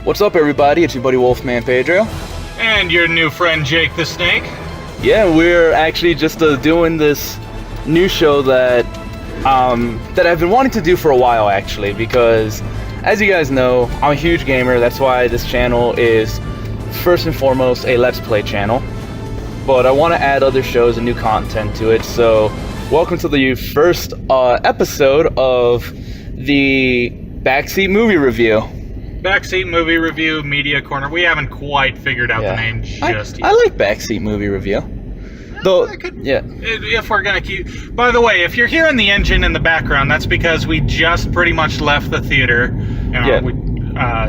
What's up, everybody? It's your buddy WolfmanPedro. And your new friend Jake the Snake. Yeah, we're actually just doing this new show that I've been wanting to do for a while, actually, because as you guys know, I'm a huge gamer. That's why this channel is first and foremost a Let's Play channel. But I want to add other shows and new content to it. So, welcome to the first episode of the Backseat Movie Review. Backseat Movie Review, Media Corner. We haven't quite figured out the name just yet. I like Backseat Movie Review. Though, if we're gonna keep. By the way, if you're hearing the engine in the background, that's because we just pretty much left the theater.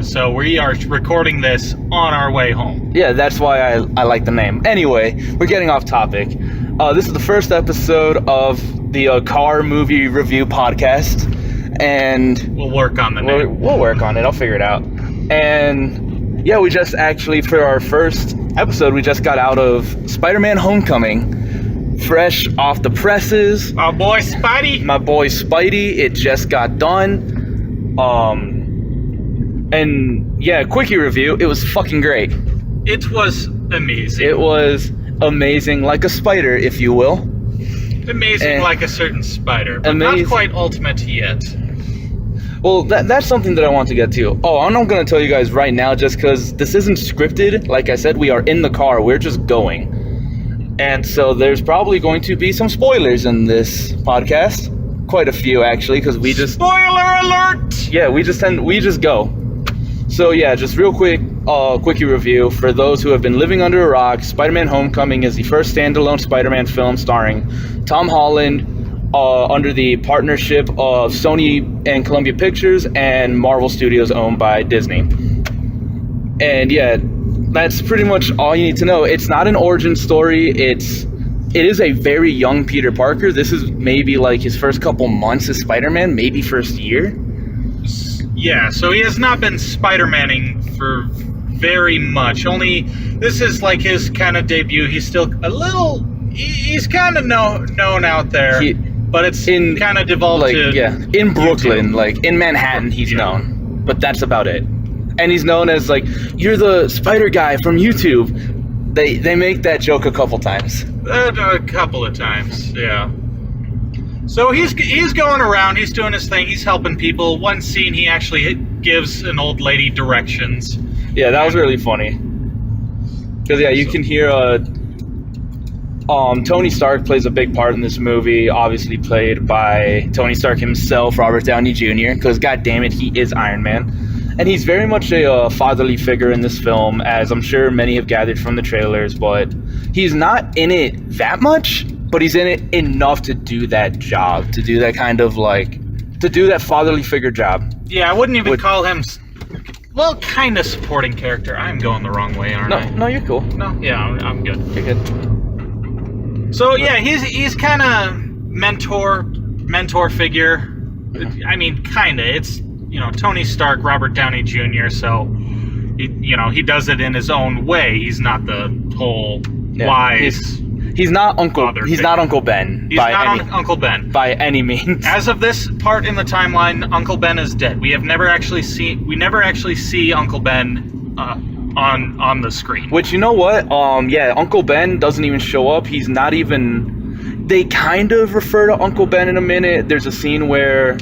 So we are recording this on our way home. Yeah, that's why I like the name. Anyway, we're getting off topic. This is the first episode of the car movie review podcast, and we'll work on the name. We'll work on it. I'll figure it out. And yeah, we just actually, for our first episode, we just got out of Spider-Man Homecoming, fresh off the presses. My boy Spidey. My boy Spidey. It just got done. And yeah, quickie review. It was fucking great. It was amazing. It was amazing, like a spider, if you will. Amazing like a certain spider, but not quite ultimate yet. Well, that's something that I want to get to. Oh, I'm not going to tell you guys right now just because this isn't scripted. Like I said, we are in the car. We're just going. And so there's probably going to be some spoilers in this podcast. Quite a few, actually, because we just... Spoiler alert! Yeah, we just go. So yeah, just real quick, quickie review. For those who have been living under a rock, Spider-Man Homecoming is the first standalone Spider-Man film starring Tom Holland, under the partnership of Sony and Columbia Pictures and Marvel Studios owned by Disney. And yeah, that's pretty much all you need to know. It's not an origin story. It is a very young Peter Parker. This is maybe like his first couple months as Spider-Man, maybe first year. Yeah, so he has not been Spider-Manning for very much. This is like his kind of debut. He's still he's kind of known out there. But it's kind of devolved to... Yeah, in Brooklyn, YouTube. like, in Manhattan, he's known. But that's about it. And he's known as, like, you're the spider guy from YouTube. They make that joke a couple times. A couple of times, yeah. So he's going around, he's doing his thing, he's helping people. One scene, he actually gives an old lady directions. Yeah, that was really funny. Because, yeah, you can hear... Tony Stark plays a big part in this movie, obviously played by Tony Stark himself, Robert Downey Jr., because god damn it, he is Iron Man. And he's very much a fatherly figure in this film, as I'm sure many have gathered from the trailers, but he's not in it that much, but he's in it enough to do that job, to do that kind of to do that fatherly figure job. Yeah, I wouldn't even call him... Well, kind of supporting character. I'm going the wrong way, aren't I? No, you're cool. No? Yeah, I'm good. You're good. So yeah, he's kind of mentor figure. I mean, kind of. It's Tony Stark, Robert Downey Jr. So he does it in his own way. He's not the whole wise. He's not Uncle. He's not Uncle Ben. He's not Uncle Ben by any means. As of this part in the timeline, Uncle Ben is dead. We never actually see Uncle Ben on the screen. Which, you know what? Yeah, Uncle Ben doesn't even show up. He's not even... They kind of refer to Uncle Ben in a minute. There's a scene where,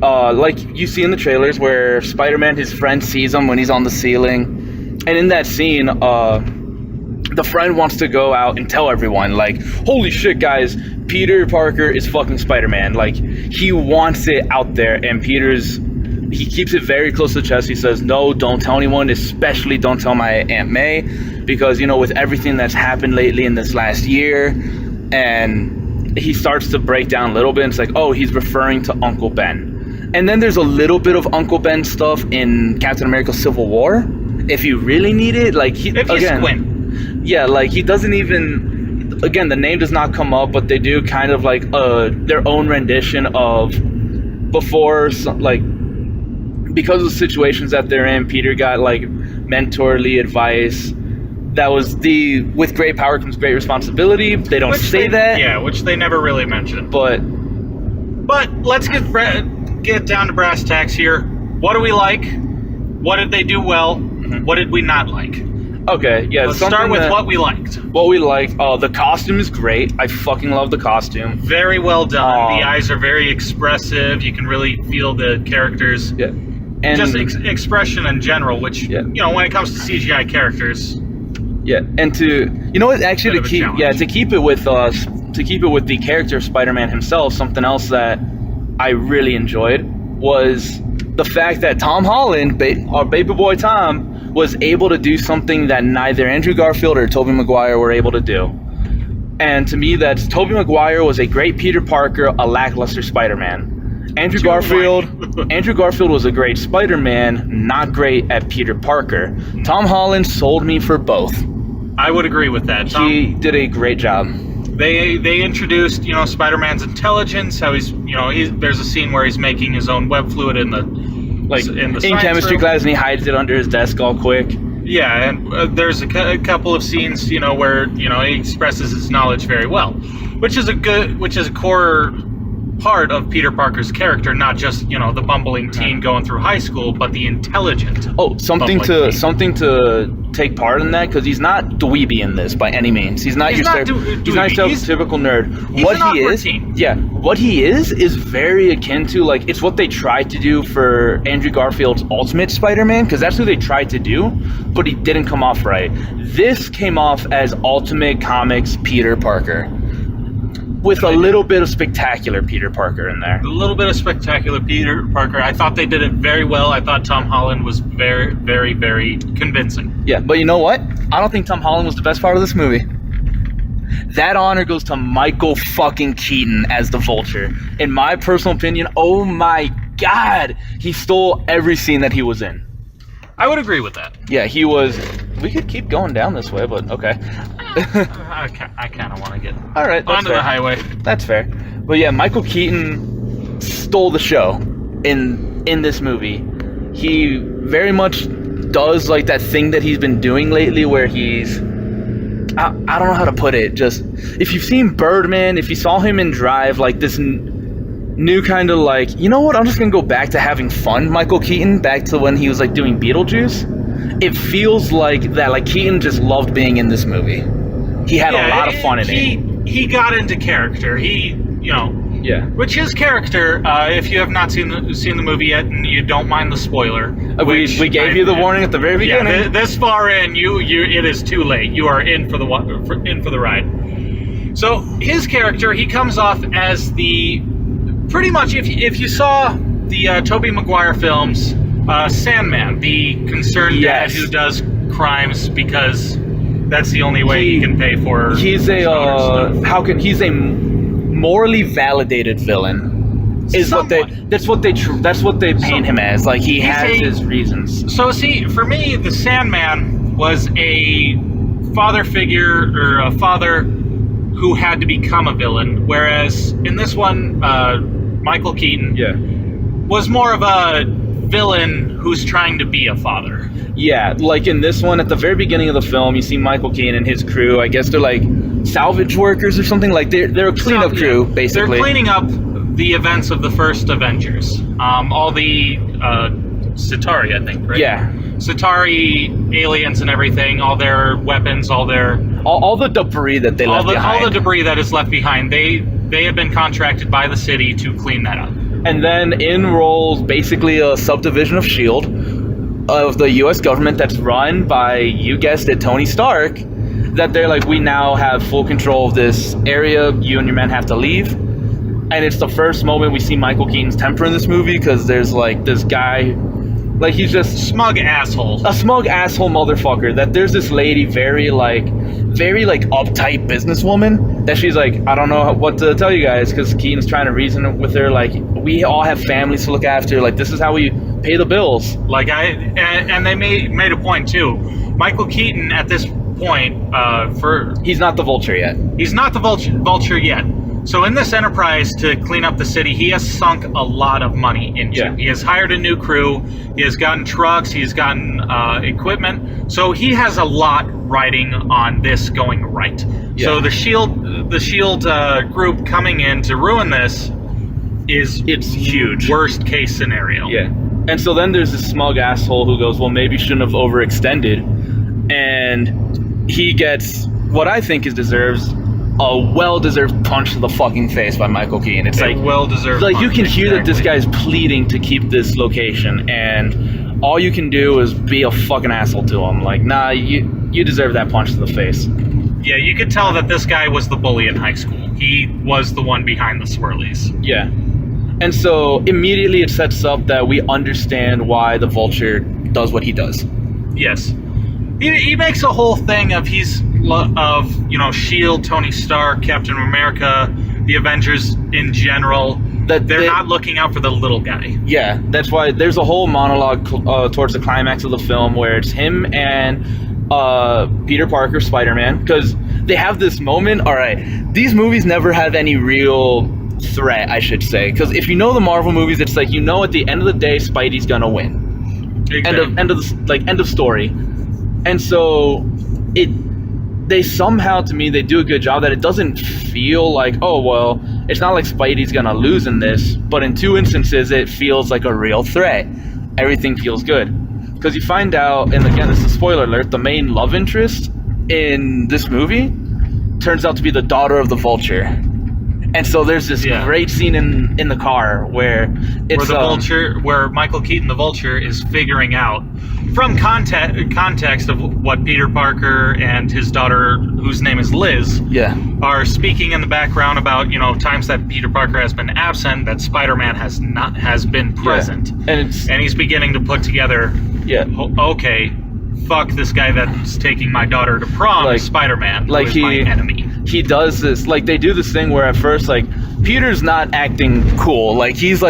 like you see in the trailers, where Spider-Man, his friend, sees him when he's on the ceiling. And in that scene, the friend wants to go out and tell everyone, like, holy shit, guys, Peter Parker is fucking Spider-Man. Like, he wants it out there, and he keeps it very close to the chest. He says, no, don't tell anyone, especially don't tell my Aunt May, because, with everything that's happened lately in this last year, and he starts to break down a little bit, and it's like, oh, he's referring to Uncle Ben. And then there's a little bit of Uncle Ben stuff in Captain America Civil War, if you really need it. Like, squint. Yeah, like, he doesn't even... Again, the name does not come up, but they do kind of, like, their own rendition of before, like... Because of the situations that they're in, Peter got, like, mentorly advice. That was with great power comes great responsibility. They don't say that. Yeah, which they never really mentioned. But let's get down to brass tacks here. What do we like? what did they do well? What did we not like? Okay, yeah. Let's start with what we liked. What we liked. The costume is great. I fucking love the costume. Very well done. The eyes are very expressive. You can really feel the characters. Yeah. And just expression in general, which when it comes to CGI characters. Yeah, and to keep it with the character of Spider-Man himself, something else that I really enjoyed was the fact that Tom Holland, our baby boy Tom, was able to do something that neither Andrew Garfield or Tobey Maguire were able to do. And to me, that's Tobey Maguire was a great Peter Parker, a lackluster Spider-Man. Andrew Garfield was a great Spider-Man, not great at Peter Parker. Tom Holland sold me for both. I would agree with that. He did a great job. They introduced, Spider-Man's intelligence, how he's there's a scene where he's making his own web fluid in the chemistry class, and he hides it under his desk all quick. Yeah, and there's a couple of scenes, where he expresses his knowledge very well, which is a core part of Peter Parker's character, not just the bumbling teen going through high school, but the intelligent. Something to take part in that, because he's not dweeby in this by any means. He's not your stereotypical nerd. What he is very akin to it's what they tried to do for Andrew Garfield's Ultimate Spider-Man, because that's who they tried to do, but he didn't come off right. This came off as Ultimate Comics Peter Parker, with a little bit of spectacular Peter Parker in there. A little bit of spectacular Peter Parker. I thought they did it very well. I thought Tom Holland was very, very, very convincing. Yeah, but you know what? I don't think Tom Holland was the best part of this movie. That honor goes to Michael fucking Keaton as the Vulture. In my personal opinion, oh my God, he stole every scene that he was in. I would agree with that. Yeah, he was... We could keep going down this way, but okay. I kind of want to get onto the highway. That's fair. But yeah, Michael Keaton stole the show in this movie. He very much does that thing that he's been doing lately where he's... I don't know how to put it. Just, if you've seen Birdman, if you saw him in Drive, this... new kind of you know what, I'm just gonna go back to having fun Michael Keaton, back to when he was doing Beetlejuice. It feels like that, Keaton just loved being in this movie. He had a lot of fun in it. He got into character. Which his character, if you have not seen the movie yet and you don't mind the spoiler, we gave you the warning at the very beginning. Yeah, this far in, it is too late. You are in for the ride. So his character, he comes off as the... Pretty much, if you saw the Tobey Maguire films, Sandman, the concerned dad who does crimes because that's the only way he can pay for. He's a morally validated villain. That's what they paint him as. He has his reasons. So see, for me, the Sandman was a father figure, or a father who had to become a villain, whereas in this one, Michael Keaton was more of a villain who's trying to be a father. Yeah, in this one, at the very beginning of the film, you see Michael Keaton and his crew. I guess they're salvage workers or something. They're a cleanup crew, basically. They're cleaning up the events of the first Avengers. All the Centauri, I think, right? Yeah. Centauri, aliens and everything, all their weapons, all the debris that they left behind. All the debris that is left behind, they had been contracted by the city to clean that up. And then in rolls basically a subdivision of S.H.I.E.L.D. of the U.S. government that's run by, you guessed it, Tony Stark, that they're we now have full control of this area, you and your men have to leave. And it's the first moment we see Michael Keaton's temper in this movie, because there's this guy... he's just... Smug asshole. A smug asshole motherfucker. That there's this lady, very uptight businesswoman, that she's I don't know what to tell you guys, because Keaton's trying to reason with her, we all have families to look after, this is how we pay the bills. And they made a point, too. Michael Keaton, at this point, he's not the Vulture yet. He's not the Vulture yet. So in this enterprise to clean up the city, he has sunk a lot of money into. Yeah. He has hired a new crew. He has gotten trucks. He has gotten equipment. So he has a lot riding on this going right. Yeah. So the Shield group coming in to ruin this it's huge. Worst case scenario. Yeah. And so then there's this smug asshole who goes, well, maybe you shouldn't have overextended. And he gets what I think is deserves a well-deserved punch to the fucking face by Michael Keaton. It's like well-deserved. Like, you can hear exactly. that this guy's pleading to keep this location, and all you can do is be a fucking asshole to him. Like, nah, you deserve that punch to the face. Yeah, you could tell that this guy was the bully in high school. He was the one behind the swirlies. Yeah. And so immediately it sets up that we understand why the Vulture does what he does. Yes. He makes a whole thing of S.H.I.E.L.D., Tony Stark, Captain America, the Avengers in general. That they're not looking out for the little guy. Yeah, that's why there's a whole monologue towards the climax of the film where it's him and Peter Parker, Spider-Man, because they have this moment. All right, these movies never have any real threat, I should say, because if you know the Marvel movies, it's like, you know, at the end of the day, Spidey's gonna win. Exactly. End of story. And so they somehow, to me, they do a good job that it doesn't feel like, oh, well, it's not like Spidey's gonna lose in this, but in 2 instances, it feels like a real threat. Everything feels good. Because you find out, and again, this is a spoiler alert, the main love interest in this movie turns out to be the daughter of the Vulture. And so there's this great scene in the car where where Michael Keaton, the Vulture, is figuring out from context of what Peter Parker and his daughter, whose name is Liz, are speaking in the background about, times that Peter Parker has been absent, that Spider-Man has been present, and he's beginning to put together. Okay, fuck this guy that's taking my daughter to prom, Spider-Man, who is my enemy. He does this, they do this thing where at first, Peter's not acting cool. He's,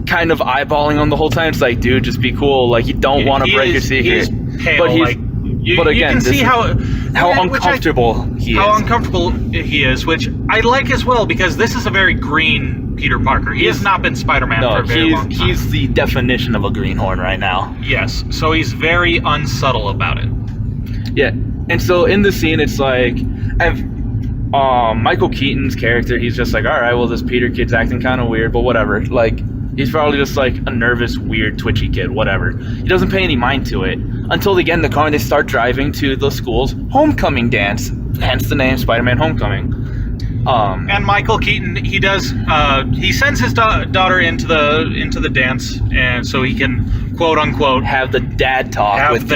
kind of eyeballing on the whole time. It's like, dude, just be cool. You don't want to break your secret. He is pale. But again, you can see how uncomfortable he is. How uncomfortable he is, which I like as well, because this is a very green Peter Parker. He has not been Spider-Man for a very long time. He's the definition of a greenhorn right now. Yes, so he's very unsubtle about it. Yeah, and so in the scene, it's like, Michael Keaton's character, he's just like, all right, well, this Peter kid's acting kind of weird, but whatever. He's probably just a nervous, weird, twitchy kid, whatever. He doesn't pay any mind to it until they get in the car and they start driving to the school's homecoming dance, hence the name Spider-Man Homecoming. And Michael Keaton, he sends his daughter into the dance, and so he can, quote unquote, have the dad talk with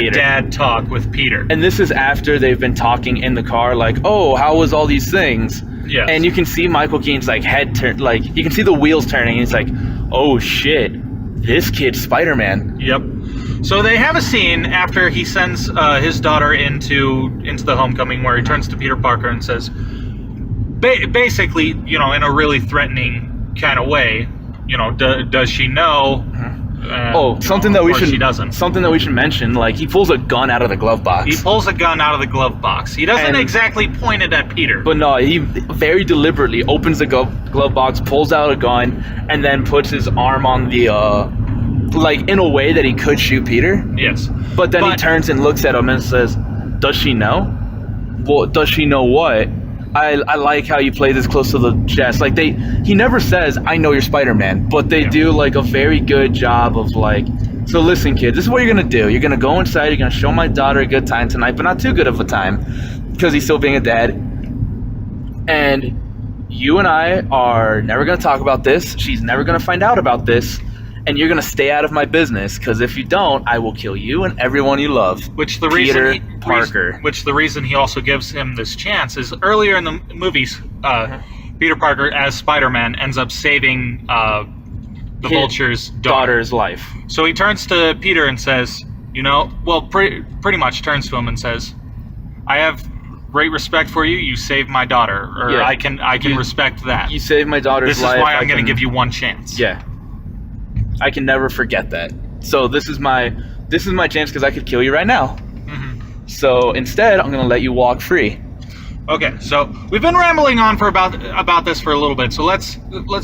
Peter. And this is after they've been talking in the car, oh, how was all these things? Yes. And you can see Michael Keaton's head turn, you can see the wheels turning, and he's like, oh shit, this kid's Spider-Man. Yep. So they have a scene after he sends his daughter into the homecoming where he turns to Peter Parker and says, basically, in a really threatening kind of way, does she know? Something that we should mention, he pulls a gun out of the glove box. He pulls a gun out of the glove box. He doesn't exactly point it at Peter. But no, he very deliberately opens the glove box, pulls out a gun, and then puts his arm on the, in a way that he could shoot Peter. Yes. But then he turns and looks at him and says, does she know? Well, does she know what? I like how you play this close to the chest. He never says, I know you're Spider-Man, but they do a very good job of so listen, kid, this is what you're gonna do. You're gonna go inside, you're gonna show my daughter a good time tonight, but not too good of a time, because he's still being a dad. And you and I are never gonna talk about this. She's never gonna find out about this. And you're gonna stay out of my business, because if you don't, I will kill you and everyone you love. The reason he also gives him this chance is earlier in the movies, Peter Parker as Spider-Man ends up saving the Vulture's daughter's life. So he turns to Peter and says, pretty much turns to him and says, I have great respect for you. You saved my daughter, or I can respect that. You saved my daughter's life. This is why I'm gonna give you one chance. Yeah. I can never forget that. So this is my chance, because I could kill you right now. Mm-hmm. So instead, I'm going to let you walk free. Okay, so we've been rambling on for about this for a little bit. So let's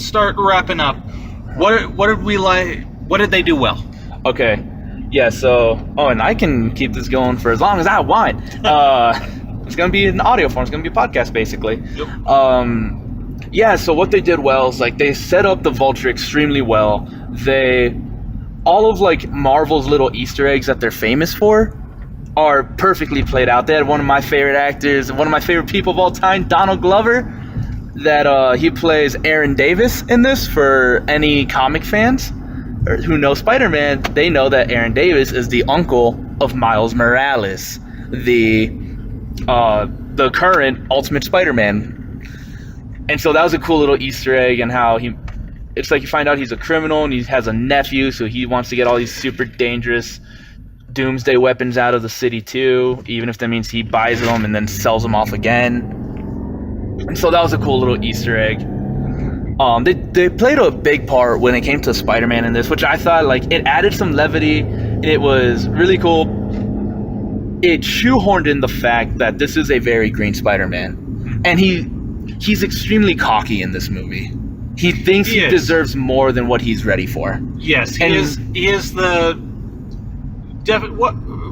start wrapping up. What did we like? What did they do well? Okay, yeah. So and I can keep this going for as long as I want. It's going to be an audio form. It's going to be a podcast, basically. Yep. Yeah, so what they did well is they set up the Vulture extremely well. They all of like Marvel's little Easter eggs that they're famous for are perfectly played out. They had one of my favorite actors, one of my favorite people of all time, Donald Glover, that he plays Aaron Davis in this. For any comic fans who know Spider-Man, they know that Aaron Davis is the uncle of Miles Morales, the current Ultimate Spider-Man. And so that was a cool little Easter egg, and how it's like you find out he's a criminal and he has a nephew, so he wants to get all these super dangerous doomsday weapons out of the city too, even if that means he buys them and then sells them off again. And so that was a cool little Easter egg. They played a big part when it came to Spider-Man in this, which I thought, like, it added some levity. It was really cool. It shoehorned in the fact that this is a very green Spider-Man, and he's extremely cocky in this movie. He thinks he deserves more than what he's ready for. Yes, he is the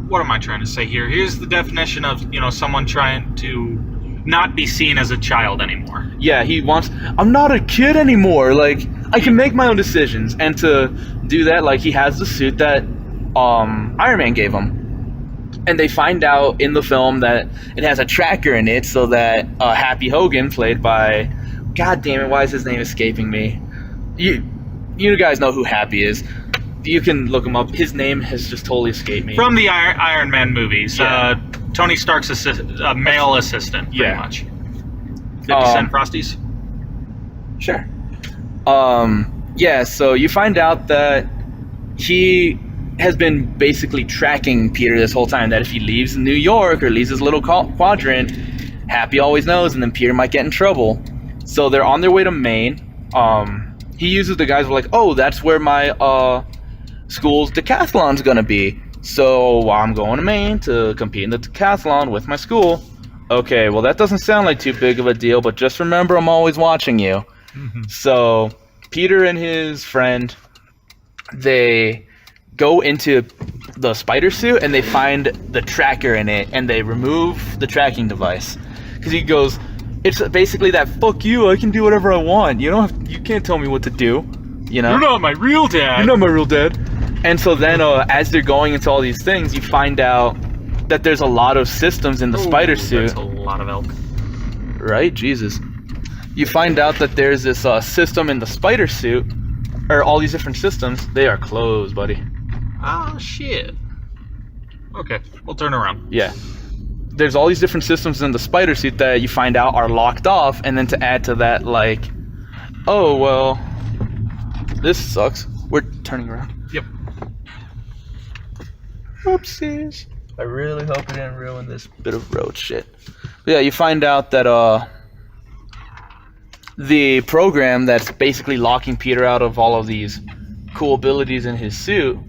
what am I trying to say here? Here's the definition of, you know, someone trying to not be seen as a child anymore. Yeah, I'm not a kid anymore. Like, I can make my own decisions. And to do that, like, he has the suit that Iron Man gave him. And they find out in the film that it has a tracker in it, so that Happy Hogan, played by, God damn it, why is his name escaping me? You guys know who Happy is. You can look him up. His name has just totally escaped me. From the Iron Man movies, Tony Stark's male assistant, pretty much. 50-cent Frosties? Sure. Yeah, so you find out that he has been basically tracking Peter this whole time, that if he leaves New York or leaves his little quadrant, Happy always knows, and then Peter might get in trouble. So they're on their way to Maine. He uses the guys who are like, oh, that's where my school's decathlon's gonna be. So I'm going to Maine to compete in the decathlon with my school. Okay, well, that doesn't sound like too big of a deal, but just remember, I'm always watching you. Mm-hmm. So Peter and his friend, they go into the spider suit and they find the tracker in it, and they remove the tracking device. Because he goes, it's basically that, fuck you, I can do whatever I want. You can't tell me what to do. You know? You're not my real dad. You're not my real dad. And so then, as they're going into all these things, you find out that there's a lot of systems in the spider suit. That's a lot of elk. Right? Jesus. You find out that there's this system in the spider suit, or all these different systems. They are closed, buddy. Oh, shit. Okay, we'll turn around. Yeah. There's all these different systems in the spider suit that you find out are locked off, and then to add to that, like, oh, well, this sucks. We're turning around. Yep. Oopsies. I really hope I didn't ruin this bit of road shit. But yeah, you find out that the program that's basically locking Peter out of all of these cool abilities in his suit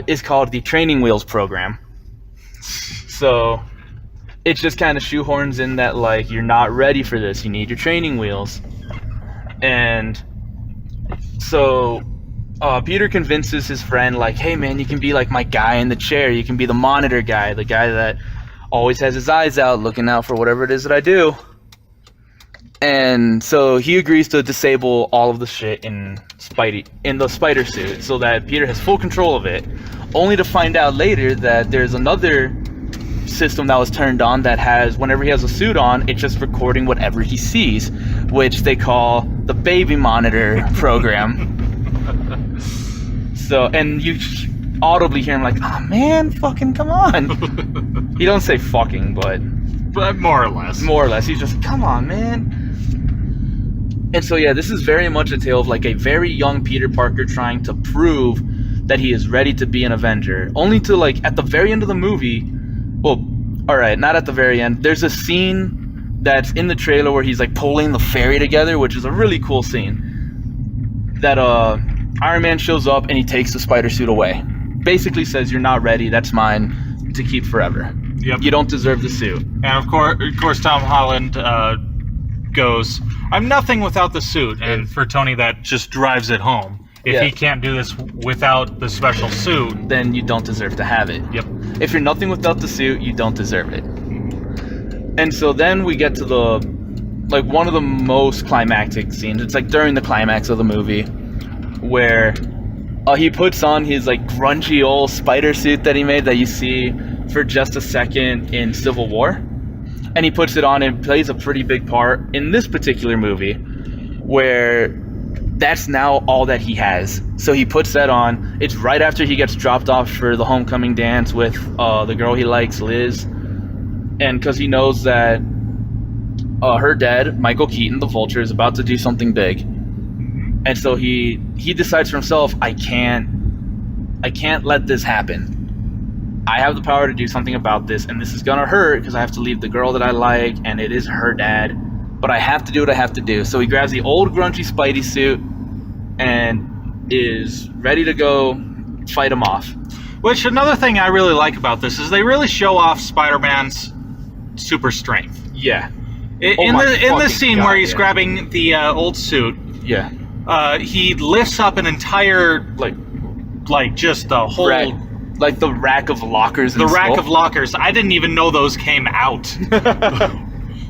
is called the Training Wheels program. So it just kind of shoehorns in that, like, you're not ready for this. You need your training wheels. And so Peter convinces his friend, like, hey man, you can be like my guy in the chair. You can be the monitor guy, the guy that always has his eyes out, looking out for whatever it is that I do. And so he agrees to disable all of the shit in the spider suit, so that Peter has full control of it. Only to find out later that there's another system that was turned on that has, whenever he has a suit on, it's just recording whatever he sees, which they call the baby monitor program. So, and you audibly hear him like, oh man, fucking come on. He don't say fucking, but more or less. More or less. He's just, come on, man. And so, yeah, this is very much a tale of, like, a very young Peter Parker trying to prove that he is ready to be an Avenger. Only to, like, at the very end of the movie, well, alright, not at the very end, there's a scene that's in the trailer where he's, like, pulling the ferry together, which is a really cool scene. That, Iron Man shows up and he takes the spider suit away. Basically says, you're not ready, that's mine to keep forever. Yep. You don't deserve the suit. And of course Tom Holland goes, I'm nothing without the suit. And for Tony, that just drives it home. If he can't do this without the special suit, then you don't deserve to have it. Yep. If you're nothing without the suit, you don't deserve it. And so then we get to one of the most climactic scenes. It's like during the climax of the movie, where He puts on his like grungy old spider suit that he made that you see for just a second in Civil War, and he puts it on and plays a pretty big part in this particular movie, where that's now all that he has. So he puts that on. It's right after he gets dropped off for the homecoming dance with the girl he likes, Liz, and because he knows that her dad, Michael Keaton, the Vulture, is about to do something big. And so he decides for himself, I can't let this happen. I have the power to do something about this, and this is gonna hurt because I have to leave the girl that I like, and it is her dad. But I have to do what I have to do. So he grabs the old grungy Spidey suit and is ready to go fight him off. Which, another thing I really like about this is they really show off Spider-Man's super strength. Yeah. In this scene where he's grabbing the old suit, yeah, he lifts up an entire like just the whole like the rack of lockers. The rack of lockers. I didn't even know those came out.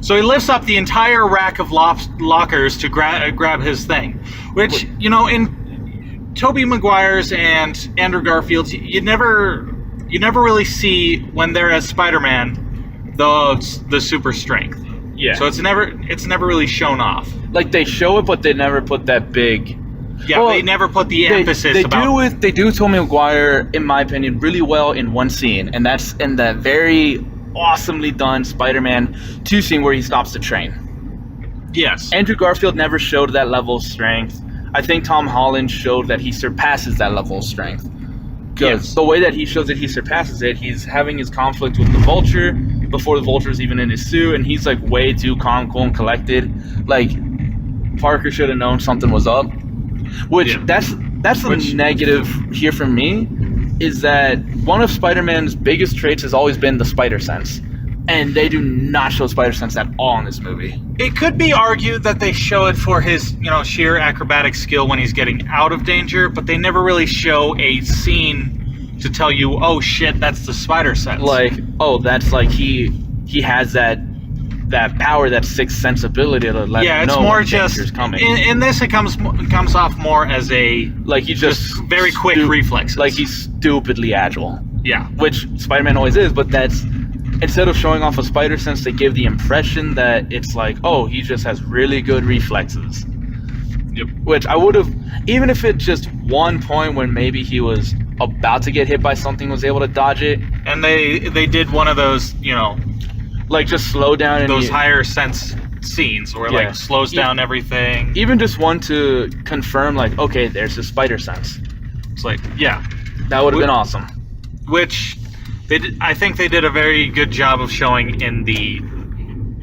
So he lifts up the entire rack of lockers to grab his thing, which you know in Tobey Maguire's and Andrew Garfield's you never really see when they're as Spider-Man the super strength. Yeah. So it's never really shown off. Like they show it, but they never put that big. Yeah, well, they never put the emphasis. They do Tobey Maguire, in my opinion, really well in one scene, and that's in that very awesomely done Spider-Man 2 scene where he stops the train. Yes. Andrew Garfield never showed that level of strength. I think Tom Holland showed that he surpasses that level of strength. Because the way that he shows that he surpasses it, he's having his conflict with the Vulture before the Vulture's even in his suit, and he's like way too calm, cool, and collected. Like Parker should have known something was up. Which that's the negative here for me, is that one of Spider-Man's biggest traits has always been the spider sense, and they do not show spider sense at all in this movie. It could be argued that they show it for his, sheer acrobatic skill when he's getting out of danger, but they never really show a scene to tell you, oh shit, that's the spider sense. Like, oh, that's like he has that power, that sixth sense ability to let him know when danger's coming. In this, it comes off more as a like he just very quick reflexes. Like he's stupidly agile. Yeah, which Spider-Man always is, but that's instead of showing off a spider sense, they give the impression that it's like, oh, he just has really good reflexes. Yep. Which I would have, even if it just one point when maybe he was about to get hit by something, was able to dodge it. And they did one of those, like just slow down and those higher sense scenes where like slows down everything. Even just one to confirm, like, okay, there's his spider sense. It's like, yeah, that would have been awesome. Which I think they did a very good job of showing in the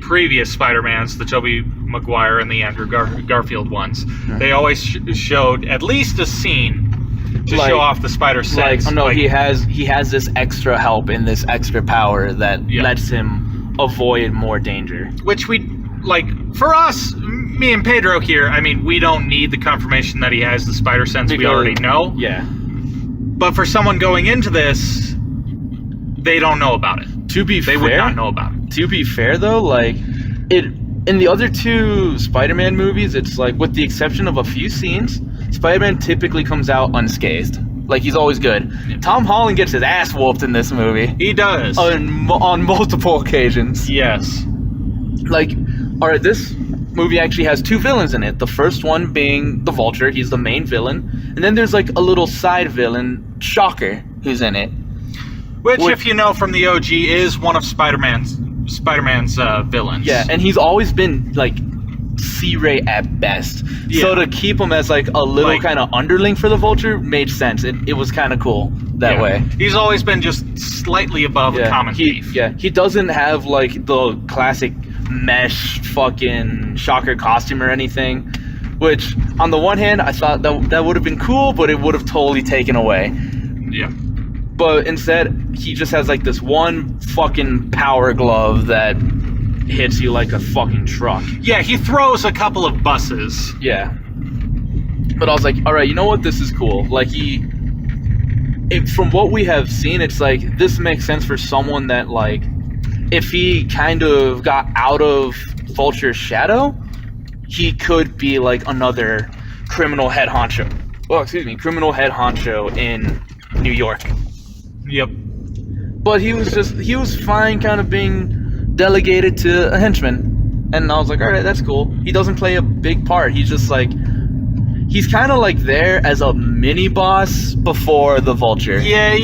previous Spider-Mans, the Tobey Maguire and the Andrew Garfield ones. Mm-hmm. They always showed at least a scene to show off the spider sense. Like, oh no, he has this extra help and this extra power that lets him avoid more danger. Which for us, me and Pedro here, I mean, we don't need the confirmation that he has the spider sense. We already know. Yeah. But for someone going into this, they don't know about it. They would not know about it. To be fair, though, like in the other two Spider-Man movies, it's like, with the exception of a few scenes, Spider-Man typically comes out unscathed. Like, he's always good. Yeah. Tom Holland gets his ass whooped in this movie. He does. On multiple occasions. Yes. Like, alright, this movie actually has two villains in it. The first one being the Vulture. He's the main villain. And then there's like a little side villain, Shocker, who's in it. Which, if you know from the OG, is one of Spider-Man's villains. Yeah, and he's always been like C-rate at best. Yeah. So to keep him as like a little kind of underling for the Vulture made sense. It was kind of cool that way. He's always been just slightly above a common thief. Yeah, he doesn't have like the classic mesh fucking Shocker costume or anything. Which, on the one hand, I thought that would have been cool, but it would have totally taken away. Yeah. But instead, he just has like this one fucking power glove that hits you like a fucking truck. Yeah, he throws a couple of buses. Yeah. But I was like, alright, you know what? This is cool. Like, from what we have seen, it's like, this makes sense for someone that, like, if he kind of got out of Vulture's shadow, he could be like another criminal head honcho. criminal head honcho in New York. Yep. But he was fine kind of being delegated to a henchman. And I was like, all right, that's cool. He doesn't play a big part. He's just like, he's kind of like there as a mini boss before the Vulture. Yeah,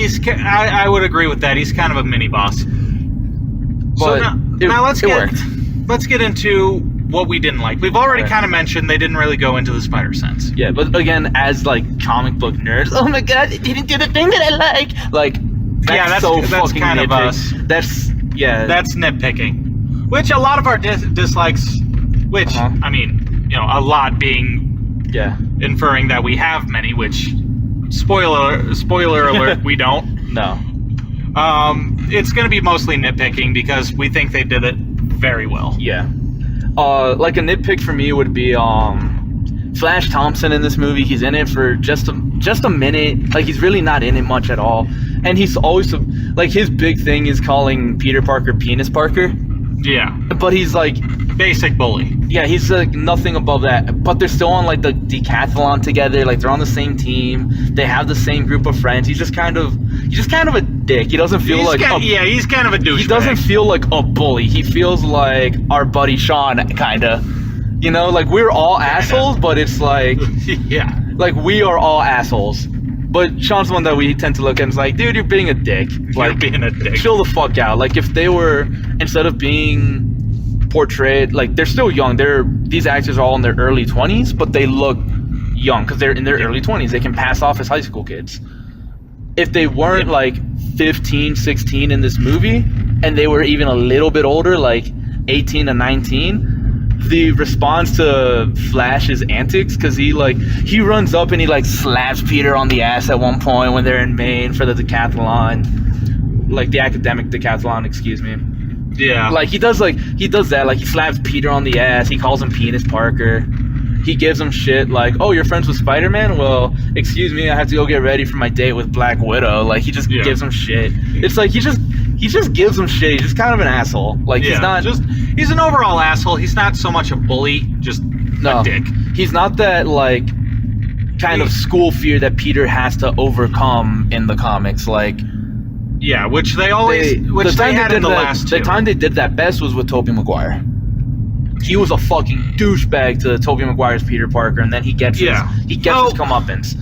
I would agree with that. He's kind of a mini boss. But so now let's get into what we didn't like. We've already kind of mentioned they didn't really go into the spider sense. Yeah, but again, as like comic book nerds, oh my god, they didn't do the thing that I like. Like, that's fucking kind of us. That's nitpicking. Which a lot of our dislikes, which I mean, a lot being inferring that we have many. Which spoiler alert, we don't. No. It's going to be mostly nitpicking because we think they did it very well. Yeah. Like a nitpick for me would be Flash Thompson in this movie. He's in it for just a minute. Like, he's really not in it much at all. And he's always like, his big thing is calling Peter Parker Penis Parker. Yeah. But he's like basic bully. Yeah, he's like nothing above that. But they're still on like the decathlon together. Like, they're on the same team. They have the same group of friends. He's just kind of a dick. He doesn't feel he's kind of a douchebag. He doesn't feel like a bully. He feels like our buddy Sean, kinda. Like, we're all assholes, but it's like like, we are all assholes. But Sean's the one that we tend to look at and is like, dude, you're being a dick. Like, you're being a dick. Chill the fuck out. Like, if they were, instead of being portrayed, like, they're still young. These actors are all in their early 20s, but they look young because they're in their early 20s. They can pass off as high school kids. If they weren't like 15, 16 in this movie, and they were even a little bit older, like 18 to 19, the response to Flash's antics, because he runs up and he like slaps Peter on the ass at one point when they're in Maine for the decathlon, like the academic decathlon, excuse me. Yeah. Like, he does that, like, he slaps Peter on the ass, he calls him Penis Parker. He gives him shit like, oh, you're friends with Spider-Man? Well, excuse me, I have to go get ready for my date with Black Widow. Like, he just gives him shit. It's like, he just gives him shit. He's just kind of an asshole. Like, he's not... He's an overall asshole. He's not so much a bully, just a dick. He's not that, like, kind of school fear that Peter has to overcome in the comics. Like... Yeah, which they had in the last two. The time they did that best was with Tobey Maguire. He was a fucking douchebag to Tobey Maguire's Peter Parker, and then he gets his comeuppance.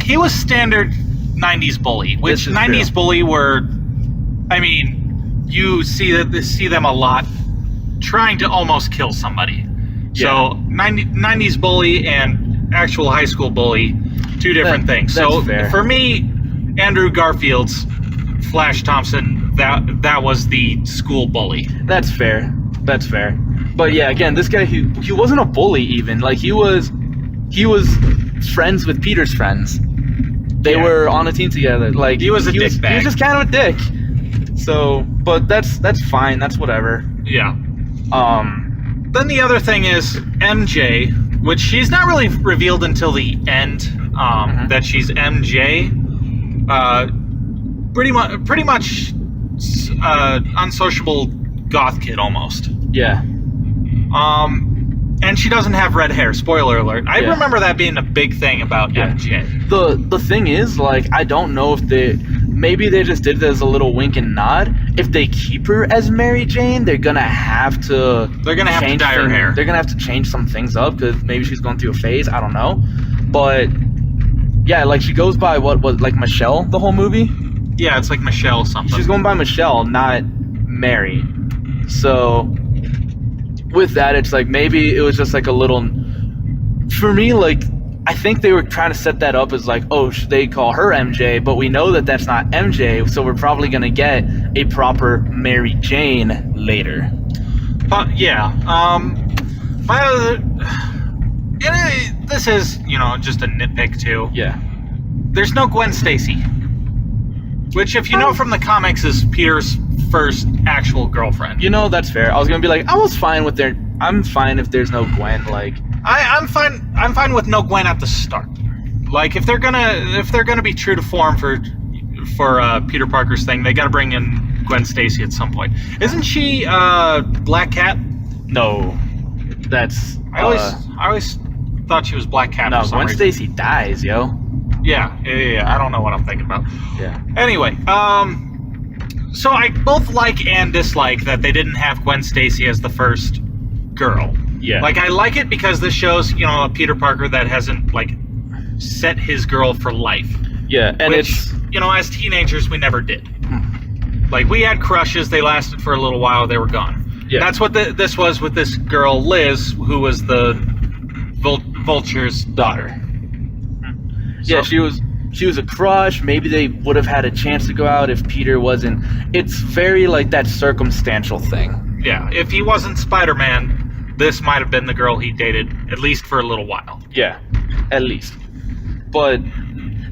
He was standard 90s bully, which 90s bully were, I mean, you see them a lot trying to almost kill somebody. Yeah. So 90s bully and actual high school bully, two different things. So fair. For me, Andrew Garfield's Flash Thompson, that was the school bully. That's fair. But yeah, again, this guy, he wasn't a bully even. Like, he was friends with Peter's friends. They were on a team together. Like, he was a dickbag. He was just kind of a dick. So, but that's fine. That's whatever. Yeah. Then the other thing is MJ, which she's not really revealed until the end. That she's MJ. Pretty much unsociable goth kid almost. Yeah. And she doesn't have red hair. Spoiler alert. I remember that being a big thing about MJ. The thing is, like, I don't know if maybe they just did it as a little wink and nod. If they keep her as Mary Jane, they're gonna have to dye her hair. They're gonna have to change some things up because maybe she's going through a phase. I don't know, but yeah, like, she goes by what was like Michelle the whole movie. Yeah, it's like Michelle something. She's going by Michelle, not Mary. So with that, it's like maybe it was just like a little. For me, like, I think they were trying to set that up as like, oh, should they call her MJ? But we know that that's not MJ, so we're probably gonna get a proper Mary Jane later. Yeah. My other. This is, just a nitpick too. Yeah. There's no Gwen Stacy, which, if you know from the comics, is Peter's first actual girlfriend. That's fair. I was gonna be like, I'm fine if there's no Gwen. Like, I'm fine with no Gwen at the start. Like, if they're gonna be true to form for Peter Parker's thing, they gotta bring in Gwen Stacy at some point. Isn't she Black Cat? No, that's I always thought she was Black Cat No, for some Gwen reason. Stacy dies, yo. Yeah. I don't know what I'm thinking about. Yeah. Anyway, so I both like and dislike that they didn't have Gwen Stacy as the first girl. Yeah. Like, I like it because this shows, a Peter Parker that hasn't, set his girl for life. Yeah, and Which, it's... as teenagers, we never did. Like, we had crushes, they lasted for a little while, they were gone. Yeah. That's what this was with this girl, Liz, who was the Vulture's daughter. Yeah, So- she was a crush. Maybe they would have had a chance to go out if Peter wasn't... It's very, that circumstantial thing. Yeah, if he wasn't Spider-Man, this might have been the girl he dated, at least for a little while. Yeah, at least. But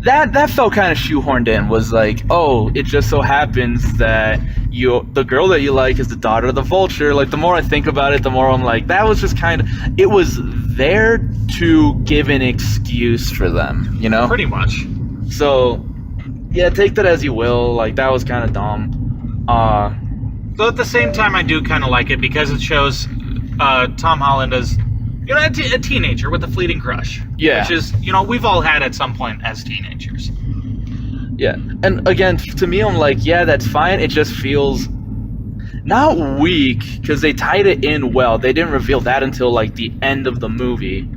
that felt kind of shoehorned in. Was like, oh, it just so happens that the girl that you like is the daughter of the Vulture. Like, the more I think about it, the more I'm like, that was just kind of... It was there to give an excuse for them, Pretty much. So, yeah, take that as you will. Like, that was kind of dumb. Though at the same time, I do kind of like it because it shows Tom Holland as, a teenager with a fleeting crush. Yeah. Which is, we've all had at some point as teenagers. Yeah, and again, to me, I'm like, yeah, that's fine. It just feels not weak because they tied it in well. They didn't reveal that until the end of the movie.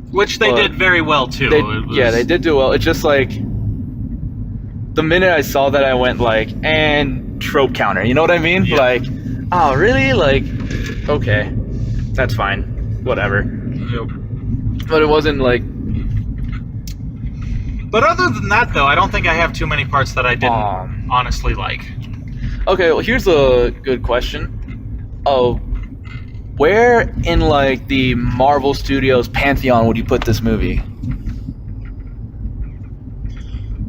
Which they did very well too. Yeah, they did do well. It's just the minute I saw that, I went and trope counter. You know what I mean? Yeah. Oh, really? Okay, that's fine. Whatever. Yep. But it wasn't But other than that, though, I don't think I have too many parts that I didn't honestly like. Okay, well, here's a good question. Oh, where in the Marvel Studios pantheon would you put this movie?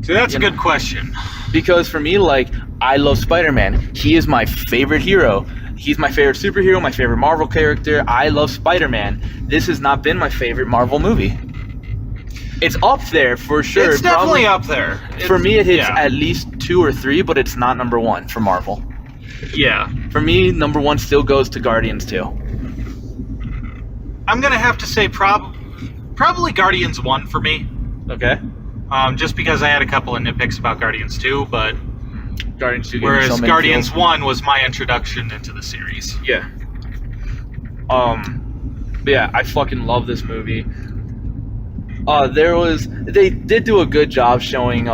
See, that's a good question. Because for me, I love Spider-Man. He is my favorite hero. He's my favorite superhero, my favorite Marvel character. I love Spider-Man. This has not been my favorite Marvel movie. It's up there for sure. It's definitely up there. For me, it hits yeah. at least 2 or 3, but it's not number 1 for Marvel. Yeah. For me, number 1 still goes to Guardians 2. I'm gonna have to say probably Guardians 1 for me. Okay. Just because I had a couple of nitpicks about Guardians 2, but Guardians 2. whereas Guardians 1 was my introduction into the series. Yeah. But yeah, I fucking love this movie. They did do a good job showing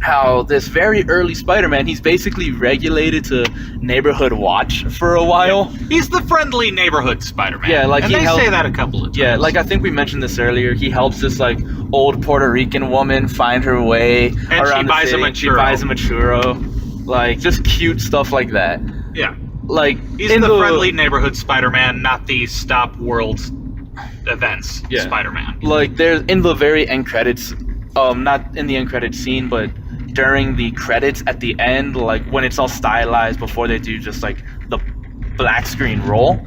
how this very early Spider-Man, he's basically regulated to neighborhood watch for a while. Yeah. He's the friendly neighborhood Spider-Man. Yeah, and they say that a couple of times. Yeah, I think we mentioned this earlier. He helps this old Puerto Rican woman find her way and around she buys the city. him a churro. She buys him a churro. Just cute stuff like that. Yeah. He's in the friendly neighborhood Spider-Man, not the stop world events Spider-Man. There's in the very end credits, not in the end credits scene, but during the credits at the end, when it's all stylized before they do just the black screen roll,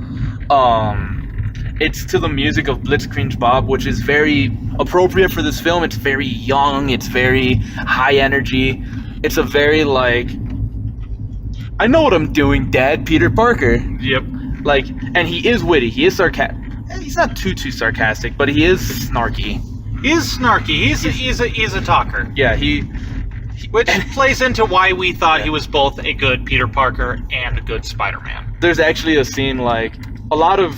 it's to the music of Blitzkrieg Bob, which is very appropriate for this film. It's very young, it's very high energy, it's a very I know what I'm doing, Dad, Peter Parker. Yep. And he is witty, he is sarcastic. He's not too sarcastic, but he is snarky. He is snarky. He's a talker. Yeah, which plays into why we thought he was both a good Peter Parker and a good Spider-Man. There's actually a scene a lot of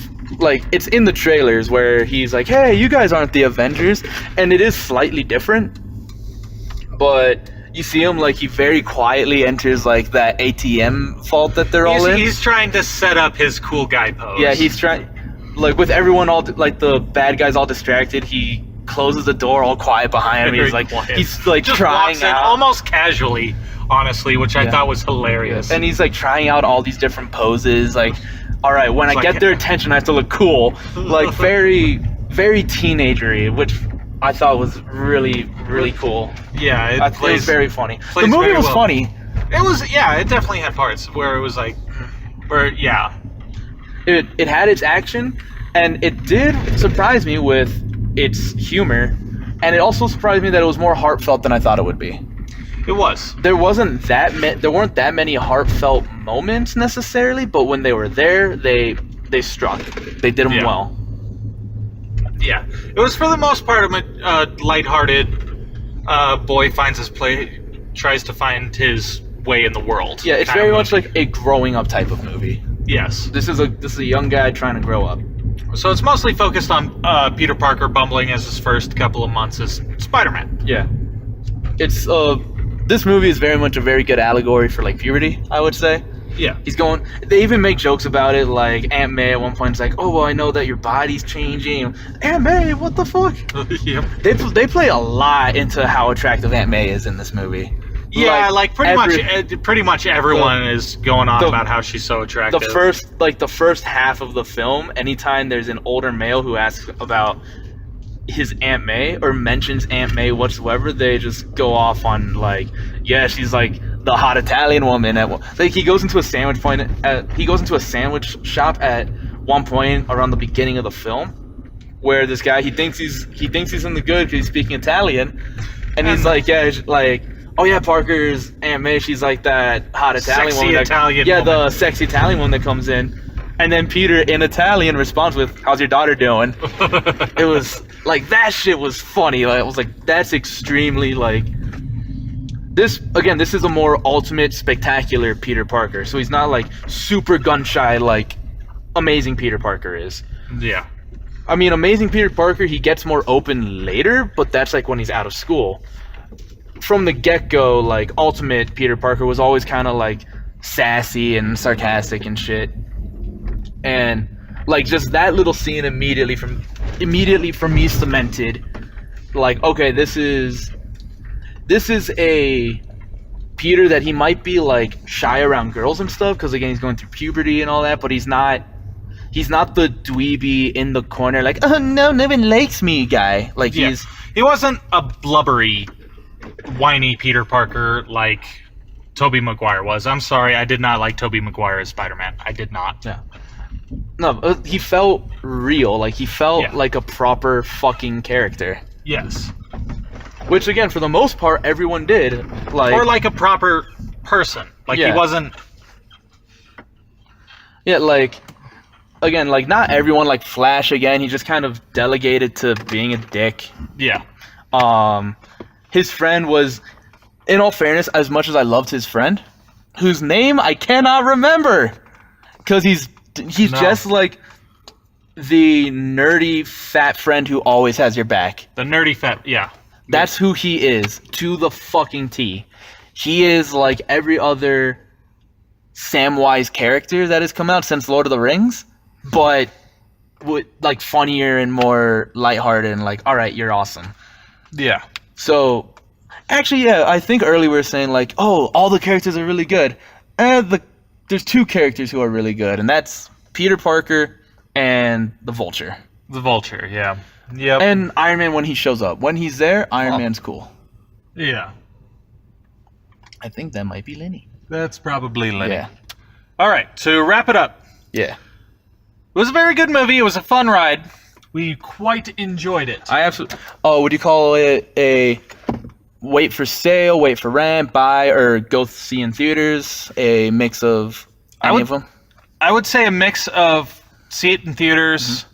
it's in the trailers where he's hey, you guys aren't the Avengers, and it is slightly different. But you see him he very quietly enters that ATM vault that they're all in. He's trying to set up his cool guy pose. Yeah, he's trying with everyone all the bad guys all distracted, he closes the door all quiet behind him. He's he's just trying out almost casually, honestly, which I thought was hilarious. And he's trying out all these different poses. All right, when I get their attention, I have to look cool. Very, very teenagery, which I thought was really, really cool. Yeah, it was very funny. The movie was funny. It was, yeah, it definitely had parts where it was It had its action, and it did surprise me with its humor, and it also surprised me that it was more heartfelt than I thought it would be. It was. There weren't that many heartfelt moments necessarily, but when they were there, they struck. They did them well. Yeah, it was for the most part a lighthearted boy tries to find his way in the world. Yeah, it's very much like a growing up type of movie. Yes. This is a young guy trying to grow up. So it's mostly focused on Peter Parker bumbling as his first couple of months as Spider-Man. Yeah. It's this movie is very much a very good allegory for like puberty, I would say. Yeah. They even make jokes about it, like Aunt May at one point is like, oh, well, I know that your body's changing. Aunt May, what the fuck? Yep. They play a lot into how attractive Aunt May is in this movie. Yeah, pretty much everyone is going on about how she's so attractive. The first half of the film, anytime there's an older male who asks about his Aunt May or mentions Aunt May whatsoever, they just go off on like, yeah, she's like the hot Italian woman. He goes into a sandwich shop at one point around the beginning of the film, where this guy he thinks he's in the good because he's speaking Italian, and he's like, yeah, like, oh yeah, Parker's Aunt May, she's like that hot Italian woman. The sexy Italian one that comes in. And then Peter, in Italian, responds with, how's your daughter doing? It was, like, that shit was funny. Like, I was like, that's extremely, like... This is a more ultimate, spectacular Peter Parker. So he's not, like, super gun-shy like Amazing Peter Parker is. Yeah. I mean, Amazing Peter Parker, he gets more open later, but that's, like, when he's out of school. From the get-go, like, Ultimate Peter Parker was always kind of, like, sassy and sarcastic and shit. And like just that little scene immediately for me cemented, like, okay, this is a Peter that he might be like shy around girls and stuff because again he's going through puberty and all that, but he's not the dweeby in the corner like, oh no one likes me guy. Like he wasn't a blubbery, whiny Peter Parker like Tobey Maguire was. I'm sorry, I did not like Tobey Maguire as Spider-Man. I did not. Yeah. No, he felt real. Like, he felt like a proper fucking character. Yes. Which, again, for the most part, everyone did. Like, or like a proper person. Like, he wasn't... Yeah, like, again, like, not everyone, like, Flash, again, he just kind of delegated to being a dick. Yeah. His friend was, in all fairness, as much as I loved his friend, whose name I cannot remember, because he's just like the nerdy fat friend who always has your back. The nerdy fat, yeah. That's who he is, to the fucking T. He is like every other Samwise character that has come out since Lord of the Rings, but with like funnier and more lighthearted and like, all right, you're awesome. Yeah. So, actually, yeah, I think earlier we were saying like, oh, all the characters are really good. There's two characters who are really good, and that's Peter Parker and the Vulture. The Vulture, yeah. Yep. And Iron Man when he shows up. When he's there, Iron Man's cool. Yeah. I think that might be Linney. That's probably Linney. Yeah. All right, to wrap it up. Yeah. It was a very good movie. It was a fun ride. We quite enjoyed it. I absolutely... Oh, would you call it a... wait for sale, wait for rent, buy, or go see in theaters? A mix of any of them? I would say a mix of see it in theaters,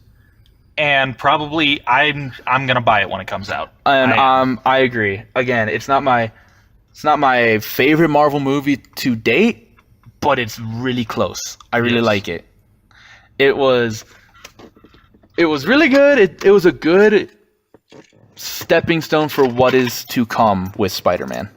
and probably I'm gonna buy it when it comes out. And I agree. Again, it's not my favorite Marvel movie to date, but it's really close. I really like it. It was really good. It was a good stepping stone for what is to come with Spider-Man.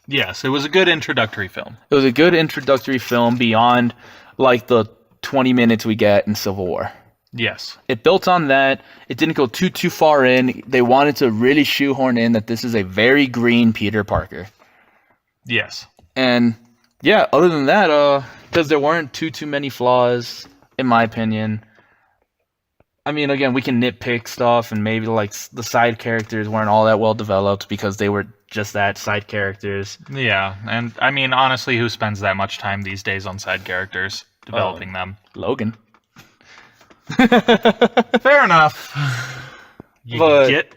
Yes, it was a good introductory film. It was a good introductory film beyond like the 20 minutes we get in Civil War. Yes. It built on that. It didn't go too far in. They wanted to really shoehorn in that this is a very green Peter Parker. Yes. And yeah, other than that, because there weren't too many flaws, in my opinion. I mean, again, we can nitpick stuff, and maybe like the side characters weren't all that well developed because they were just that, side characters. Yeah, and I mean, honestly, who spends that much time these days on side characters, developing them? Logan. Fair enough. But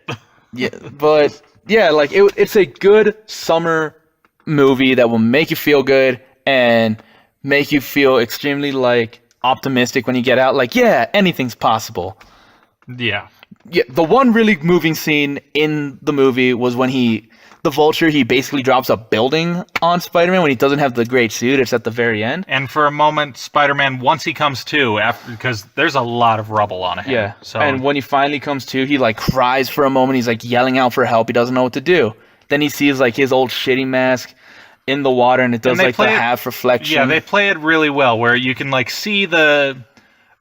it's a good summer movie that will make you feel good and make you feel extremely like optimistic when you get out. Like, yeah, anything's possible. Yeah. Yeah, the one really moving scene in the movie was when the Vulture, he basically drops a building on Spider-Man when he doesn't have the great suit. It's at the very end. And for a moment, Spider-Man, once he comes to, because there's a lot of rubble on him. Yeah. So And when he finally comes to, he like cries for a moment. He's like yelling out for help. He doesn't know what to do. Then he sees like his old shitty mask in the water, and it does like the half reflection. Yeah, they play it really well, where you can like see the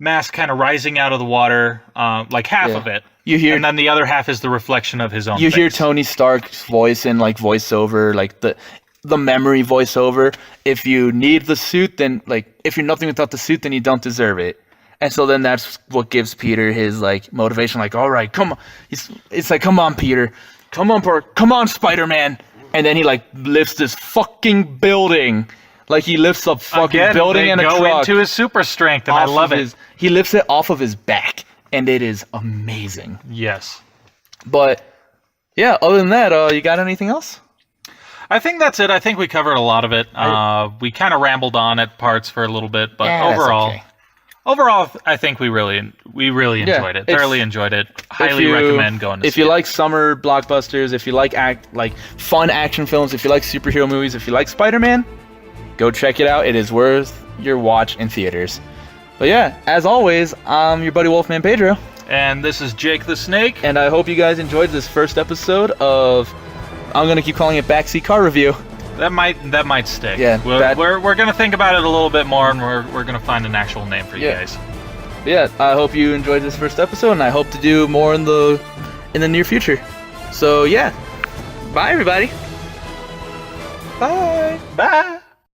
mask kind of rising out of the water, like half of it. You hear, and then the other half is the reflection of his own You face. hear Tony Stark's voice in like voiceover, like the memory voiceover. If you need the suit, then like if you're nothing without the suit, then you don't deserve it. And so then that's what gives Peter his like motivation. Like, all right, come on. It's like, come on, Peter, come on, Spider-Man. And then he like lifts this fucking building. Like he lifts a fucking building and a truck. Go into his super strength, and I love it. He lifts it off of his back. And it is amazing. Yes. But, yeah, other than that, you got anything else? I think that's it. I think we covered a lot of it. We kind of rambled on at parts for a little bit, but overall, I think we really enjoyed it. Thoroughly enjoyed it. Highly recommend going to see it. If you like summer blockbusters, if you like fun action films, if you like superhero movies, if you like Spider-Man, go check it out. It is worth your watch in theaters. But yeah, as always, I'm your buddy WolfmanPedro. And this is Jake the Snake. And I hope you guys enjoyed this first episode of, I'm going to keep calling it Backseat Car Review. That might stick. Yeah, we're going to think about it a little bit more, and we're going to find an actual name for you guys. Yeah, I hope you enjoyed this first episode, and I hope to do more in the near future. So yeah, bye everybody. Bye.